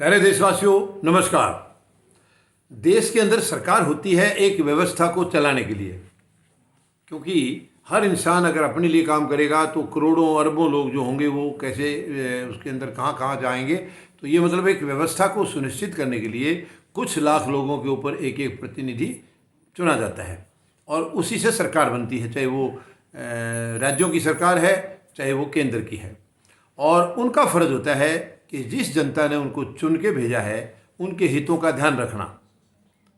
प्यारे देशवासियों, नमस्कार। देश के अंदर सरकार होती है एक व्यवस्था को चलाने के लिए, क्योंकि हर इंसान अगर अपने लिए काम करेगा तो करोड़ों अरबों लोग जो होंगे वो कैसे उसके अंदर कहाँ कहाँ जाएंगे। तो ये मतलब एक व्यवस्था को सुनिश्चित करने के लिए कुछ लाख लोगों के ऊपर एक एक प्रतिनिधि चुना जाता है और उसी से सरकार बनती है, चाहे वो राज्यों की सरकार है चाहे वो केंद्र की है। और उनका फ़र्ज़ होता है कि जिस जनता ने उनको चुन के भेजा है उनके हितों का ध्यान रखना,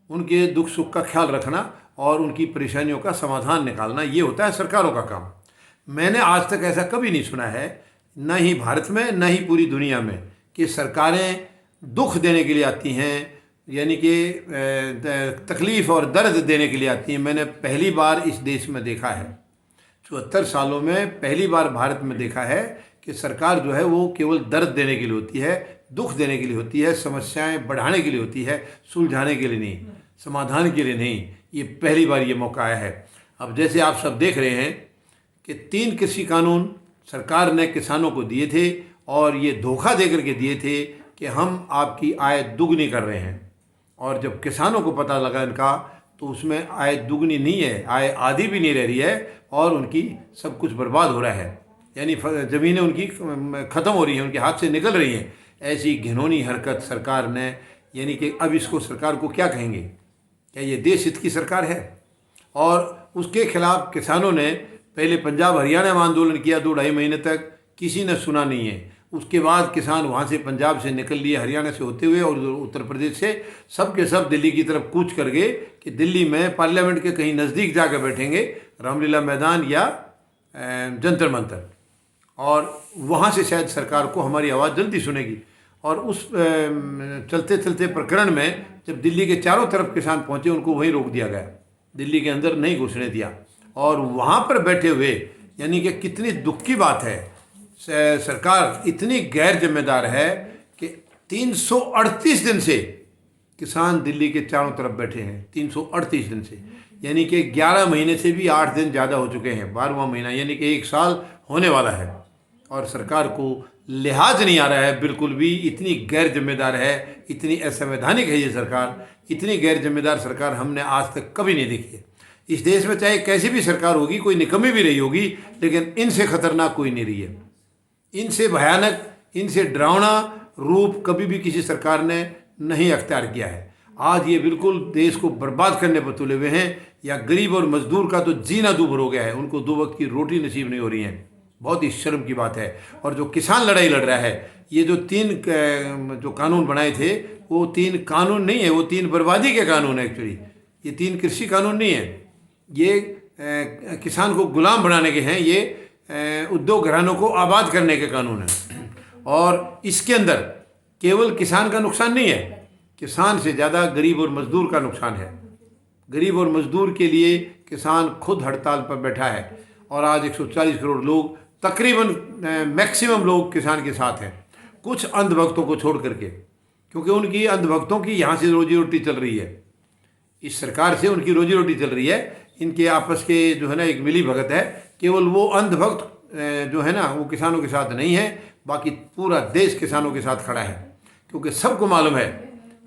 उनके दुख सुख का ख्याल रखना और उनकी परेशानियों का समाधान निकालना। ये होता है सरकारों का काम। मैंने आज तक ऐसा कभी नहीं सुना है, न ही भारत में न ही पूरी दुनिया में, कि सरकारें दुख देने के लिए आती हैं, यानी कि तकलीफ़ और दर्द देने के लिए आती हैं। मैंने पहली बार इस देश में देखा है, 74 सालों में पहली बार भारत में देखा है कि सरकार जो है वो केवल दर्द देने के लिए होती है, दुख देने के लिए होती है, समस्याएं बढ़ाने के लिए होती है, सुलझाने के लिए नहीं, समाधान के लिए नहीं। ये पहली बार ये मौका आया है। अब जैसे आप सब देख रहे हैं कि 3 कृषि कानून सरकार ने किसानों को दिए थे और ये धोखा दे करके दिए थे कि हम आपकी आय दुगनी कर रहे हैं। और जब किसानों को पता लगा इनका, तो उसमें आय दुगनी नहीं है, आय आधी भी नहीं रह रही है और उनकी सब कुछ बर्बाद हो रहा है, यानी ज़मीनें उनकी ख़त्म हो रही हैं, उनके हाथ से निकल रही हैं। ऐसी घिनौनी हरकत सरकार ने, यानी कि अब इसको सरकार को क्या कहेंगे? क्या ये देश हित की सरकार है? और उसके खिलाफ किसानों ने पहले पंजाब हरियाणा में आंदोलन किया 2-2.5 महीने तक, किसी ने सुना नहीं है। उसके बाद किसान वहाँ से पंजाब से निकल लिए, हरियाणा से होते हुए और उत्तर प्रदेश से, सब के सब दिल्ली की तरफ कूच कर गए कि दिल्ली में पार्लियामेंट के कहीं नज़दीक जाकर बैठेंगे, रामलीला मैदान या जंतर मंतर, और वहाँ से शायद सरकार को हमारी आवाज़ जल्दी सुनेगी। और उस चलते चलते प्रकरण में जब दिल्ली के चारों तरफ किसान पहुँचे, उनको वहीं रोक दिया गया, दिल्ली के अंदर नहीं घुसने दिया। और वहाँ पर बैठे हुए, यानी कि कितनी दुख की बात है, सरकार इतनी गैर जिम्मेदार है कि 338 दिन से किसान दिल्ली के चारों तरफ बैठे हैं। 338 दिन से, यानी कि 11 महीने से भी 8 दिन ज़्यादा हो चुके हैं, 12वां महीना, यानी कि 1 साल होने वाला है। और सरकार को लिहाज नहीं आ रहा है बिल्कुल भी। इतनी गैर जिम्मेदार है, इतनी असंवैधानिक है ये सरकार। इतनी गैर जिम्मेदार सरकार हमने आज तक कभी नहीं देखी है इस देश में। चाहे कैसी भी सरकार होगी, कोई निकम्मी भी रही होगी, लेकिन इनसे खतरनाक कोई नहीं रही है। इनसे भयानक, इनसे डरावना रूप कभी भी किसी सरकार ने नहीं अख्तियार किया है। आज ये बिल्कुल देश को बर्बाद करने पर तुले हुए हैं। या गरीब और मजदूर का तो जीना दूभर हो गया है, उनको 2 वक्त की रोटी नसीब नहीं हो रही है। बहुत ही शर्म की बात है। और जो किसान लड़ाई लड़ रहा है, ये जो 3 जो कानून बनाए थे, वो 3 कानून नहीं है, वो 3 बर्बादी के कानून है। एक्चुअली ये 3 कृषि कानून नहीं है, ये किसान को गुलाम बनाने के हैं, ये उद्योग घरानों को आबाद करने के कानून हैं। और इसके अंदर केवल किसान का नुकसान नहीं है, किसान से ज़्यादा गरीब और मजदूर का नुकसान है। गरीब और मजदूर के लिए किसान खुद हड़ताल पर बैठा है और आज 140 करोड़ लोग, तकरीबन मैक्सिमम लोग किसान के साथ हैं, कुछ अंधभक्तों को छोड़ करके, क्योंकि उनकी अंधभक्तों की यहाँ से रोजी रोटी चल रही है, इस सरकार से उनकी रोजी रोटी चल रही है। इनके आपस के जो है ना एक मिली भगत है। केवल वो अंधभक्त जो है ना वो किसानों के साथ नहीं है, बाकी पूरा देश किसानों के साथ खड़ा है, क्योंकि सबको मालूम है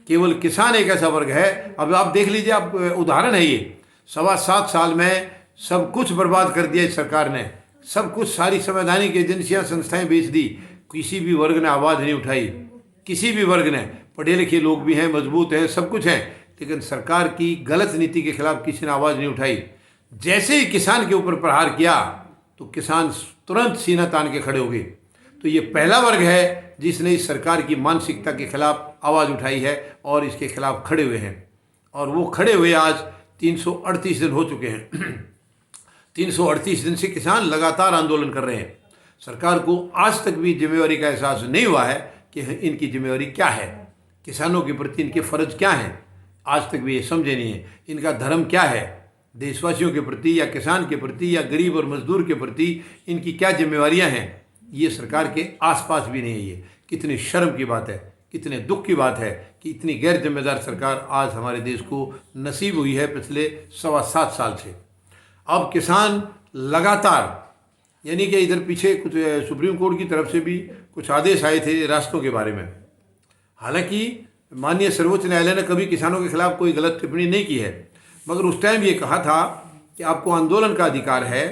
केवल किसान एक ऐसा वर्ग है। अब आप देख लीजिए, आप उदाहरण है ये, 7.25 साल में सब कुछ बर्बाद कर दिया इस सरकार ने, सब कुछ, सारी संवैधानिक एजेंसियां, संस्थाएं बेच दी। किसी भी वर्ग ने आवाज़ नहीं उठाई, किसी भी वर्ग ने। पढ़े लिखे लोग भी हैं, मजबूत हैं, सब कुछ हैं, लेकिन सरकार की गलत नीति के खिलाफ किसी ने आवाज़ नहीं उठाई। जैसे ही किसान के ऊपर प्रहार किया तो किसान तुरंत सीना तान के खड़े हो गए। तो ये पहला वर्ग है जिसने इस सरकार की मानसिकता के खिलाफ आवाज़ उठाई है और इसके खिलाफ खड़े हुए हैं। और वो खड़े हुए आज 338 दिन हो चुके हैं। 338 दिन से किसान लगातार आंदोलन कर रहे हैं। सरकार को आज तक भी जिम्मेवारी का एहसास नहीं हुआ है कि इनकी जिम्मेवारी क्या है, किसानों के प्रति इनके फ़र्ज क्या हैं, आज तक भी ये समझे नहीं है। इनका धर्म क्या है, देशवासियों के प्रति या किसान के प्रति या गरीब और मजदूर के प्रति इनकी क्या जिम्मेवारियां हैं, ये सरकार के आसपास भी नहीं है। ये कितनी शर्म की बात है, कितने दुख की बात है कि इतनी गैर जिम्मेदार सरकार आज हमारे देश को नसीब हुई है पिछले 7.25 साल से। अब किसान लगातार, यानी कि इधर पीछे कुछ सुप्रीम कोर्ट की तरफ से भी कुछ आदेश आए थे रास्तों के बारे में। हालांकि माननीय सर्वोच्च न्यायालय ने कभी किसानों के खिलाफ कोई गलत टिप्पणी नहीं की है, मगर उस टाइम ये कहा था कि आपको आंदोलन का अधिकार है,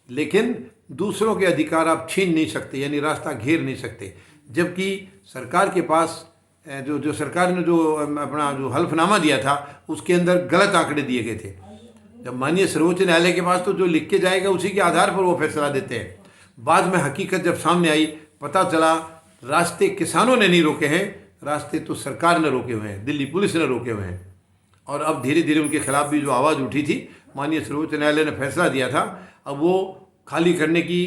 लेकिन दूसरों के अधिकार आप छीन नहीं सकते, यानी रास्ता घेर नहीं सकते। जबकि सरकार के पास जो सरकार ने जो अपना जो हल्फनामा दिया था उसके अंदर गलत आंकड़े दिए गए थे। जब माननीय सर्वोच्च न्यायालय के पास तो जो लिख के जाएगा उसी के आधार पर वो फैसला देते हैं। बाद में हकीकत जब सामने आई, पता चला रास्ते किसानों ने नहीं रोके हैं, रास्ते तो सरकार ने रोके हुए हैं, दिल्ली पुलिस ने रोके हुए हैं। और अब धीरे धीरे उनके खिलाफ भी जो आवाज़ उठी थी, माननीय सर्वोच्च न्यायालय ने फैसला दिया था, अब वो खाली करने की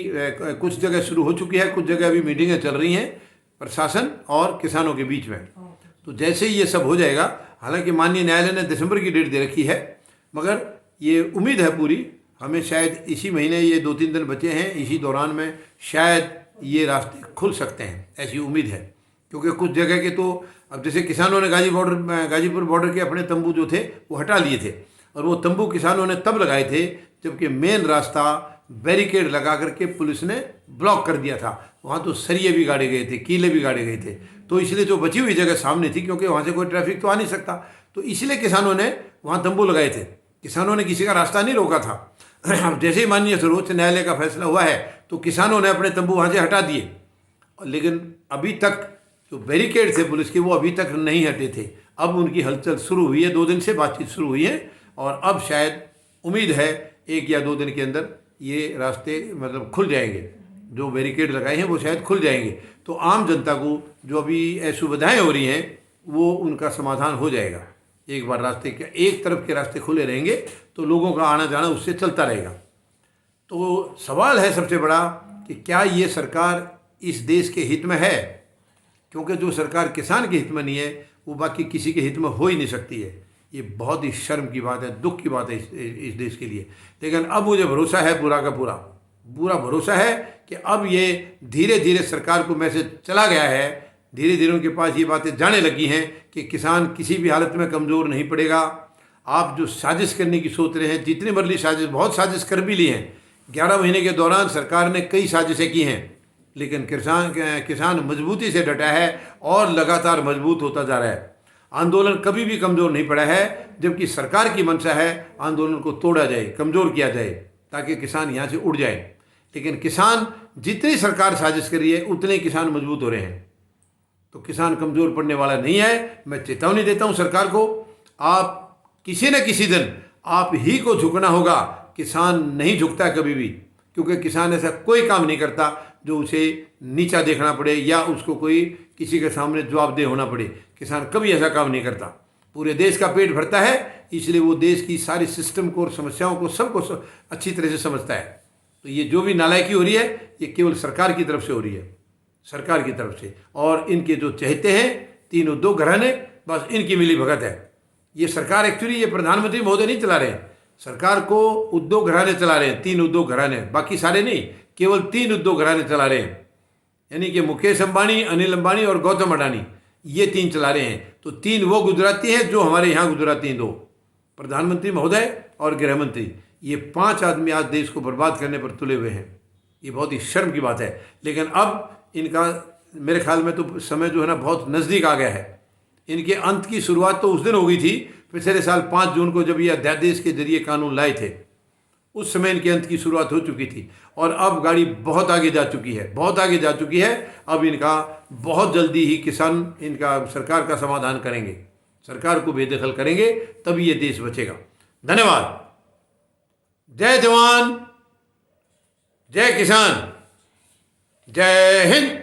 कुछ जगह शुरू हो चुकी है, कुछ जगह अभी मीटिंगें चल रही हैं प्रशासन और किसानों के बीच में। तो जैसे ही ये सब हो जाएगा, हालांकि माननीय न्यायालय ने दिसंबर की डेट दे रखी है, मगर ये उम्मीद है पूरी, हमें शायद इसी महीने, ये 2-3 दिन बचे हैं, इसी दौरान में शायद ये रास्ते खुल सकते हैं, ऐसी उम्मीद है। क्योंकि कुछ जगह के तो अब जैसे किसानों ने गाजीपुर बॉर्डर के अपने तंबू जो थे वो हटा लिए थे, और वो तंबू किसानों ने तब लगाए थे जबकि मेन रास्ता बैरिकेड लगा करके पुलिस ने ब्लॉक कर दिया था। वहाँ तो सरिये भी गाड़े गए थे, कीले भी गाड़े गए थे, तो इसलिए जो बची हुई जगह सामने थी, क्योंकि वहाँ से कोई ट्रैफिक तो आ नहीं सकता, तो इसलिए किसानों ने वहाँ तंबू लगाए थे। किसानों ने किसी का रास्ता नहीं रोका था। अब जैसे ही माननीय सर्वोच्च न्यायालय का फैसला हुआ है तो किसानों ने अपने तंबू वहाँ से हटा दिए, लेकिन अभी तक जो बैरिकेड थे पुलिस के वो अभी तक नहीं हटे थे। अब उनकी हलचल शुरू हुई है, 2 दिन से बातचीत शुरू हुई है, और अब शायद उम्मीद है 1 या 2 दिन के अंदर ये रास्ते मतलब खुल जाएंगे, जो बैरिकेड लगाए हैं वो शायद खुल जाएंगे। तो आम जनता को जो अभी असुविधाएँ हो रही हैं वो उनका समाधान हो जाएगा। एक बार रास्ते के एक तरफ के रास्ते खुले रहेंगे तो लोगों का आना जाना उससे चलता रहेगा। तो सवाल है सबसे बड़ा कि क्या ये सरकार इस देश के हित में है? क्योंकि जो सरकार किसान के हित में नहीं है वो बाकी किसी के हित में हो ही नहीं सकती है। ये बहुत ही शर्म की बात है, दुख की बात है इस देश के लिए। लेकिन अब मुझे भरोसा है, पूरा का पूरा भरोसा है कि अब ये धीरे धीरे सरकार को मैसेज चला गया है, धीरे धीरे उनके पास ये बातें जाने लगी हैं कि किसान किसी भी हालत में कमज़ोर नहीं पड़ेगा। आप जो साजिश करने की सोच रहे हैं, जितनी मर्जी साजिश, बहुत साजिश कर भी ली हैं, 11 महीने के दौरान सरकार ने कई साजिशें की हैं, लेकिन किसान मजबूती से डटा है और लगातार मजबूत होता जा रहा है। आंदोलन कभी भी कमज़ोर नहीं पड़ा है, जबकि सरकार की मंशा है आंदोलन को तोड़ा जाए, कमज़ोर किया जाए, ताकि किसान यहाँ से उड़ जाए। लेकिन किसान, जितनी सरकार साजिश कर रही है उतने किसान मजबूत हो रहे हैं, तो किसान कमज़ोर पड़ने वाला नहीं है। मैं चेतावनी देता हूँ सरकार को, आप किसी न किसी दिन आप ही को झुकना होगा। किसान नहीं झुकता कभी भी, क्योंकि किसान ऐसा कोई काम नहीं करता जो उसे नीचा देखना पड़े या उसको कोई किसी के सामने जवाबदेह होना पड़े। किसान कभी ऐसा काम नहीं करता, पूरे देश का पेट भरता है, इसलिए वो देश की सारी सिस्टम को और समस्याओं को सबको अच्छी तरह से समझता है। तो ये जो भी नालायकी हो रही है ये केवल सरकार की तरफ से हो रही है, सरकार की तरफ से। और इनके जो चहेते हैं 3 उद्योग घराने, बस इनकी मिली भगत है। ये सरकार एक्चुअली ये प्रधानमंत्री महोदय नहीं चला रहे हैं, सरकार को उद्योग घराने चला रहे हैं, 3 उद्योग घराने, बाकी सारे नहीं, केवल 3 उद्योग घराने चला रहे हैं। यानी कि मुकेश अंबानी, अनिल अंबानी और गौतम अडानी, ये 3 चला रहे हैं। तो 3 वो गुजराती हैं जो हमारे यहाँ गुजराती हैं, 2 प्रधानमंत्री महोदय और गृह मंत्री। ये 5 आदमी आज देश को बर्बाद करने पर तुले हुए हैं। ये बहुत ही शर्म की बात है। लेकिन अब इनका मेरे ख्याल में तो समय जो है ना बहुत नज़दीक आ गया है। इनके अंत की शुरुआत तो उस दिन हो गई थी, पिछले साल 5 जून को जब ये अध्यादेश के जरिए कानून लाए थे, उस समय इनके अंत की शुरुआत हो चुकी थी। और अब गाड़ी बहुत आगे जा चुकी है, बहुत आगे जा चुकी है। अब इनका बहुत जल्दी ही किसान इनका सरकार का समाधान करेंगे, सरकार को बेदखल करेंगे, तभी ये देश बचेगा। धन्यवाद। जय जवान, जय किसान, जय हिंद।